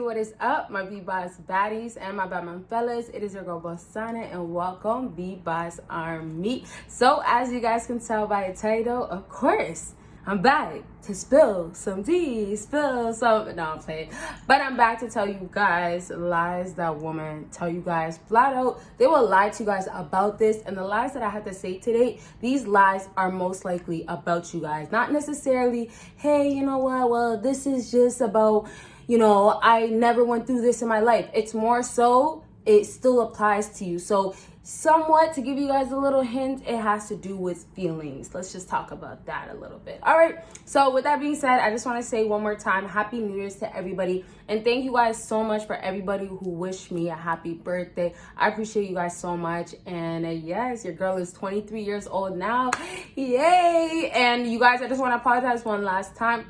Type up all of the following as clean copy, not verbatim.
What is up, my BBossBaddies and my Batman fellas? It is your girl Bosana and welcome BBossArmy. So as you guys can tell by the title, of course I'm back to spill some tea, no, I'm playing. But I'm back to tell you guys lies that women tell you guys flat out. They will lie to you guys about this, and the lies that I have to say today, these lies are most likely about you guys. Not necessarily, hey, you know what, well, this is just about, you know, I never went through this in my life. It's more so, it still applies to you. So somewhat, to give you guys a little hint, it has to do with feelings. Let's just talk about that a little bit. All right, so with that being said, I just want to say one more time, Happy New Year's to everybody. And thank you guys so much for everybody who wished me a happy birthday. I appreciate you guys so much. And yes, your girl is 23 years old now. Yay! And you guys, I just want to apologize one last time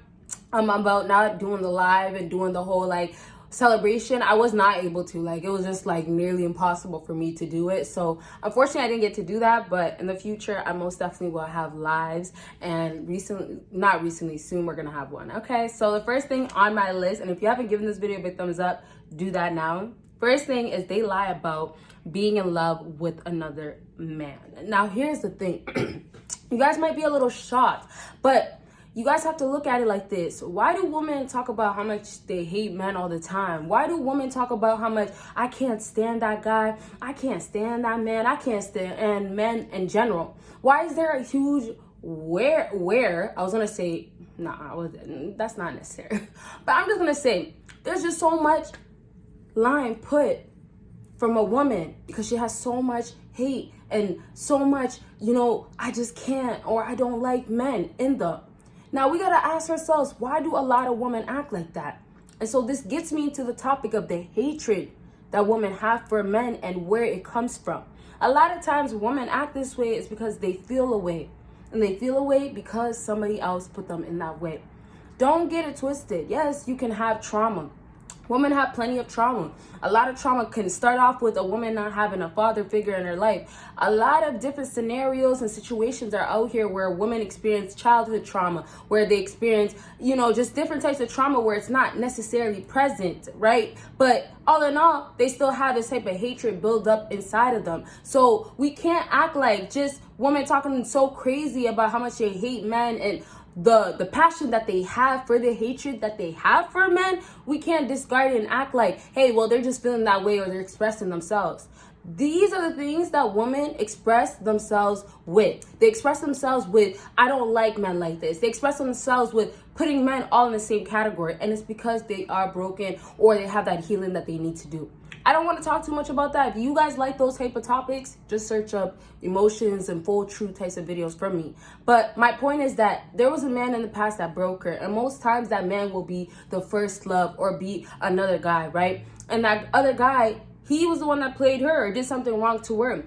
about not doing the live and doing the whole like celebration. I was not able to, like, it was just like nearly impossible for me to do it. So unfortunately I didn't get to do that, but in the future I most definitely will have lives, and soon we're gonna have one. Okay, so the first thing on my list, and if you haven't given this video a big thumbs up, do that now. First thing is they lie about being in love with another man. Now here's the thing. You guys might be a little shocked, but you guys have to look at it like this. Why do women talk about how much they hate men all the time? Why do women talk about how much I can't stand that guy, I can't stand that man, I can't stand men in general? Why is there a huge I was gonna say, that's not necessary. But I'm just gonna say, there's just so much line put from a woman because she has so much hate and so much, you know, I just can't, or I don't like men in them. Now, we got to ask ourselves, why do a lot of women act like that? And so this gets me to the topic of the hatred that women have for men and where it comes from. A lot of times women act this way is because they feel a way. And they feel a way because somebody else put them in that way. Don't get it twisted. Yes, you can have trauma. Women have plenty of trauma. A lot of trauma can start off with a woman not having a father figure in her life. A lot of different scenarios and situations are out here where women experience childhood trauma, where they experience, you know, just different types of trauma where it's not necessarily present, right? But all in all, they still have this type of hatred build up inside of them. So we can't act like just women talking so crazy about how much they hate men and the passion that they have for the hatred that they have for men. We can't discard it and act like, hey, well, they're just feeling that way or they're expressing themselves. These are the things that women express themselves with. They express themselves with, I don't like men like this. They express themselves with putting men all in the same category. And it's because they are broken or they have that healing that they need to do. I don't want to talk too much about that. If you guys like those type of topics, just search up emotions and full truth types of videos from me. But my point is that there was a man in the past that broke her. And most times that man will be the first love or be another guy, right? And that other guy, he was the one that played her or did something wrong to her.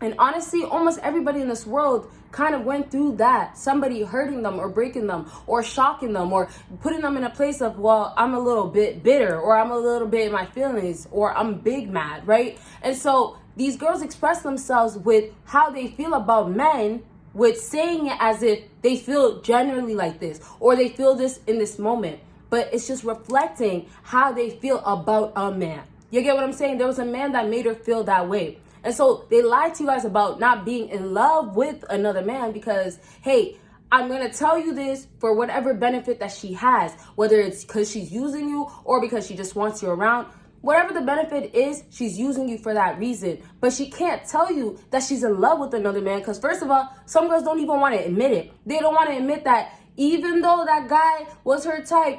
And honestly, almost everybody in this world kind of went through that. Somebody hurting them or breaking them or shocking them or putting them in a place of, well, I'm a little bit bitter or I'm a little bit in my feelings or I'm big mad, right? And so these girls express themselves with how they feel about men, with saying it as if they feel generally like this or they feel this in this moment. But it's just reflecting how they feel about a man. You get what I'm saying? There was a man that made her feel that way. And so they lied to you guys about not being in love with another man because, hey, I'm going to tell you this for whatever benefit that she has, whether it's because she's using you or because she just wants you around. Whatever the benefit is, she's using you for that reason. But she can't tell you that she's in love with another man because, first of all, some girls don't even want to admit it. They don't want to admit that even though that guy was her type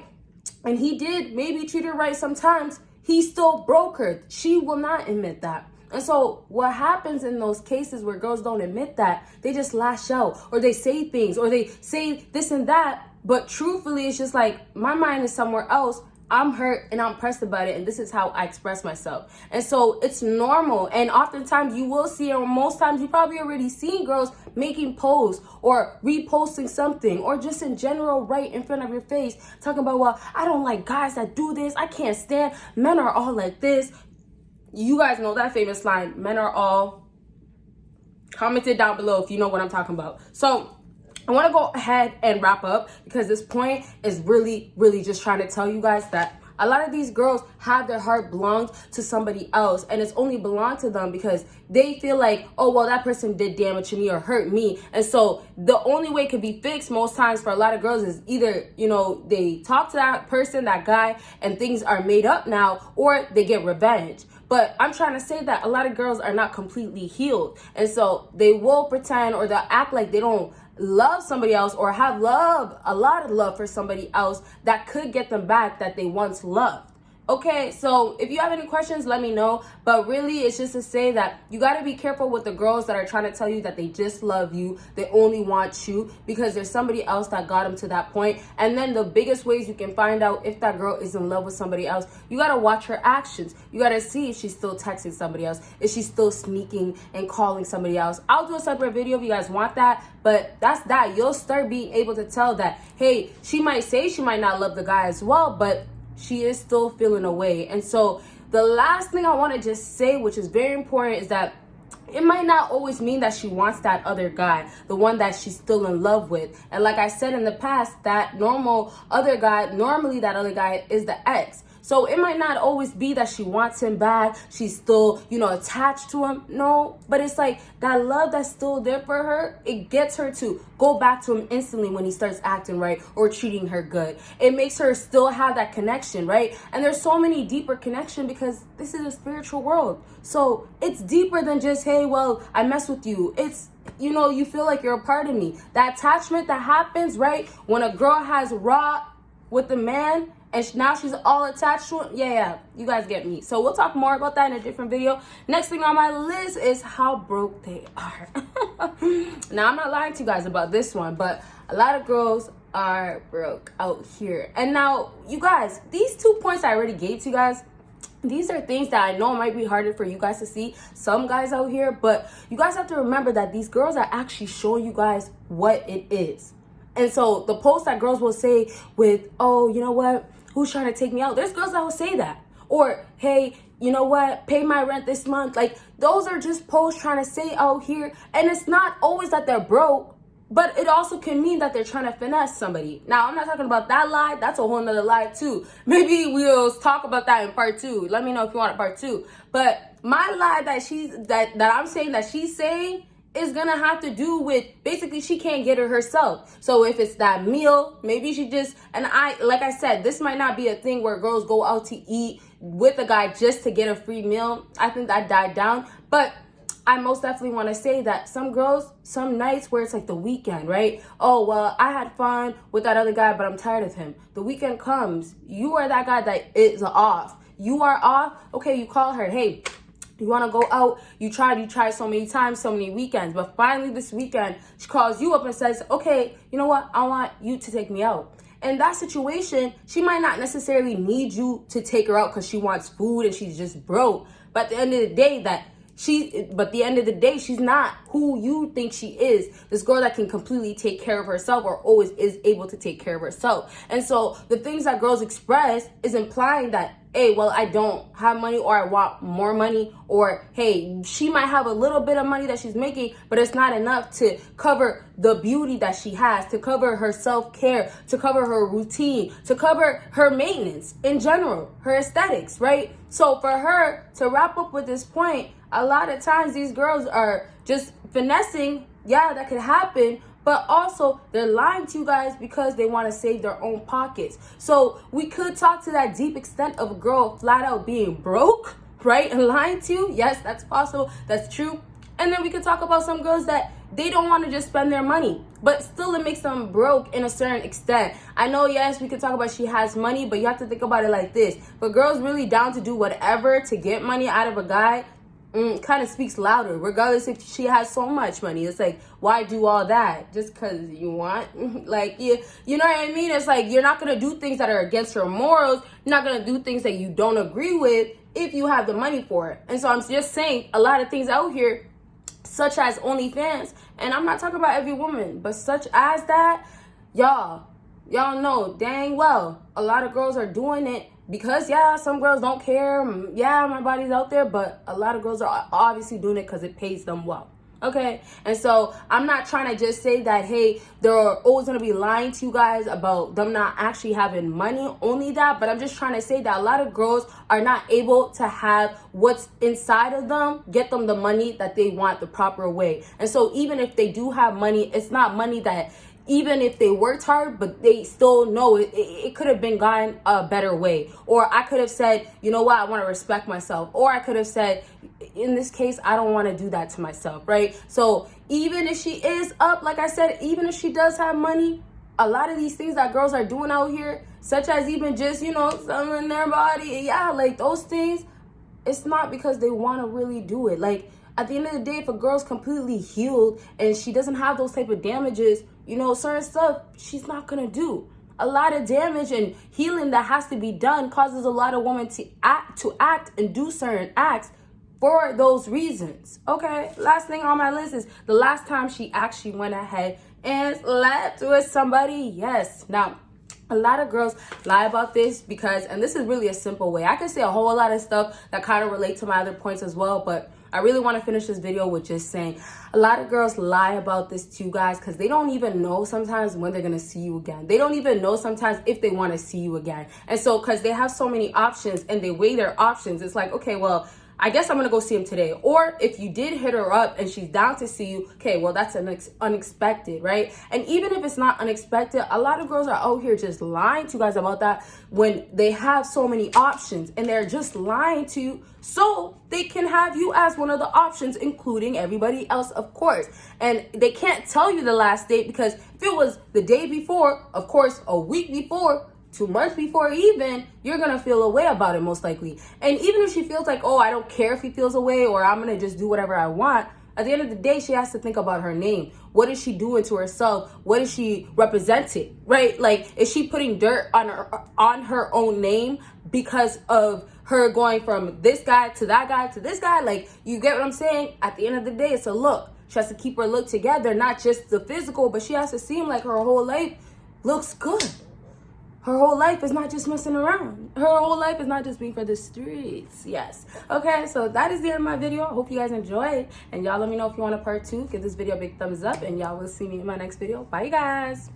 and he did maybe treat her right sometimes, he still broke her. She will not admit that. And so what happens in those cases where girls don't admit that, they just lash out or they say things or they say this and that. But truthfully, it's just like my mind is somewhere else. I'm hurt and I'm pressed about it. And this is how I express myself. And so it's normal. And oftentimes you will see, or most times you probably already seen girls making posts or reposting something or just in general right in front of your face talking about, well, I don't like guys that do this. I can't stand men are all like this. You guys know that famous line, men are all. Comment it down below if you know what I'm talking about. So I want to go ahead and wrap up because this point is really just trying to tell you guys that a lot of these girls have their heart belonged to somebody else, and it's only belonged to them because they feel like, oh, well, that person did damage to me or hurt me. And so the only way it could be fixed most times for a lot of girls is either, you know, they talk to that person, that guy, and things are made up now, or they get revenge. But I'm trying to say that a lot of girls are not completely healed. And so they will pretend or they'll act like they don't love somebody else or have a lot of love for somebody else that could get them back that they once loved. Okay, so if you have any questions, let me know. But really, it's just to say that you got to be careful with the girls that are trying to tell you that they just love you, they only want you, because there's somebody else that got them to that point. And then the biggest ways you can find out if that girl is in love with somebody else, you got to watch her actions. You got to see if she's still texting somebody else, if she's still sneaking and calling somebody else. I'll do a separate video if you guys want that, but that's that. You'll start being able to tell that, hey, she might say she might not love the guy as well, but she is still feeling away. And so the last thing I want to just say, which is very important, is that it might not always mean that she wants that other guy, the one that she's still in love with. And like I said in the past, that normally that other guy is the ex. So it might not always be that she wants him back, she's still, you know, attached to him. No, but it's like that love that's still there for her, it gets her to go back to him instantly when he starts acting right or treating her good. It makes her still have that connection, right? And there's so many deeper connection because this is a spiritual world. So it's deeper than just, hey, well, I mess with you. It's, you know, you feel like you're a part of me. That attachment that happens, right? When a girl has raw with the man, and now she's all attached to him. Yeah, you guys get me. So we'll talk more about that in a different video. Next thing on my list is how broke they are. Now, I'm not lying to you guys about this one, but a lot of girls are broke out here. And now, you guys, these 2 points I already gave to you guys, these are things that I know might be harder for you guys to see, some guys out here, but you guys have to remember that these girls are actually showing you guys what it is. And so the post that girls will say with, oh, you know what? Who's trying to take me out? There's girls that will say that. Or, hey, you know what? Pay my rent this month. Like, those are just posts trying to say out here. And it's not always that they're broke, but it also can mean that they're trying to finesse somebody. Now, I'm not talking about that lie. That's a whole nother lie too. Maybe we'll talk about that in part 2. Let me know if you want a part 2. But my lie that I'm saying that she's saying is gonna have to do with basically she can't get it herself. So if it's that meal, maybe she just, and like I said, this might not be a thing where girls go out to eat with a guy just to get a free meal. I think that died down. But I most definitely want to say that some girls, some nights where it's like the weekend, right? Oh, well, I had fun with that other guy, but I'm tired of him. The weekend comes, you are that guy that is off. You are off. Okay, you call her, hey, you want to go out? You tried so many times, so many weekends. But finally this weekend, she calls you up and says, okay, you know what? I want you to take me out. In that situation, she might not necessarily need you to take her out because she wants food and she's just broke. But at the end of the day, she's not who you think she is. This girl that can completely take care of herself or always is able to take care of herself. And so the things that girls express is implying that, hey, well, I don't have money, or I want more money, or hey, she might have a little bit of money that she's making, but it's not enough to cover the beauty that she has, to cover her self-care, to cover her routine, to cover her maintenance in general, her aesthetics, right? So for her to wrap up with this point, a lot of times these girls are just finessing. Yeah, that could happen. But also, they're lying to you guys because they want to save their own pockets. So we could talk to that deep extent of a girl flat out being broke, right? And lying to you. Yes, that's possible. That's true. And then we could talk about some girls that they don't want to just spend their money, but still it makes them broke in a certain extent. I know, yes, we could talk about she has money, but you have to think about it like this. But girls really down to do whatever to get money out of a guy, kind of speaks louder, regardless if she has so much money. It's like, why do all that? Just because you want? Like, you know what I mean? It's like, you're not going to do things that are against your morals. You're not going to do things that you don't agree with if you have the money for it. And so I'm just saying a lot of things out here, such as OnlyFans, and I'm not talking about every woman, but such as that, y'all know dang well a lot of girls are doing it because, yeah, some girls don't care. Yeah, my body's out there, but a lot of girls are obviously doing it because it pays them well. Okay, and so I'm not trying to just say that, hey, they're always going to be lying to you guys about them not actually having money, only that, but I'm just trying to say that a lot of girls are not able to have what's inside of them, get them the money that they want the proper way. And so even if they do have money, it's not money that, even if they worked hard, but they still know it could have been gotten a better way. Or I could have said, you know what, I want to respect myself. Or I could have said, in this case, I don't want to do that to myself, right? So even if she is up, like I said, even if she does have money, a lot of these things that girls are doing out here, such as even just, you know, selling their body, yeah, like those things, it's not because they want to really do it. Like, at the end of the day, if a girl's completely healed and she doesn't have those type of damages, you know, certain stuff she's not gonna do. A lot of damage and healing that has to be done causes a lot of women to act and do certain acts for those reasons. Okay, last thing on my list is the last time she actually went ahead and slept with somebody. Yes. Now, a lot of girls lie about this because, and this is really a simple way. I could say a whole lot of stuff that kind of relate to my other points as well, but I really want to finish this video with just saying a lot of girls lie about this to you guys because they don't even know sometimes when they're going to see you again. They don't even know sometimes if they want to see you again. And so because they have so many options and they weigh their options, it's like, okay, well, I guess I'm going to go see him today. Or if you did hit her up and she's down to see you, okay, well, that's unexpected, right? And even if it's not unexpected, a lot of girls are out here just lying to you guys about that when they have so many options, and they're just lying to you so they can have you as one of the options, including everybody else, of course. And they can't tell you the last date because if it was the day before, of course, a week before, 2 months before even, you're gonna feel a way about it most likely. And even if she feels like, oh, I don't care if he feels a way, or I'm gonna just do whatever I want, at the end of the day, she has to think about her name. What is she doing to herself? What is she representing, right? Like, is she putting dirt on her own name because of her going from this guy to that guy to this guy? Like, you get what I'm saying? At the end of the day, it's a look. She has to keep her look together, not just the physical, but she has to seem like her whole life looks good. Her whole life is not just messing around. Her whole life is not just being for the streets. Yes. Okay, so that is the end of my video. I hope you guys enjoyed. And y'all let me know if you want a part 2. Give this video a big thumbs up. And y'all will see me in my next video. Bye, guys.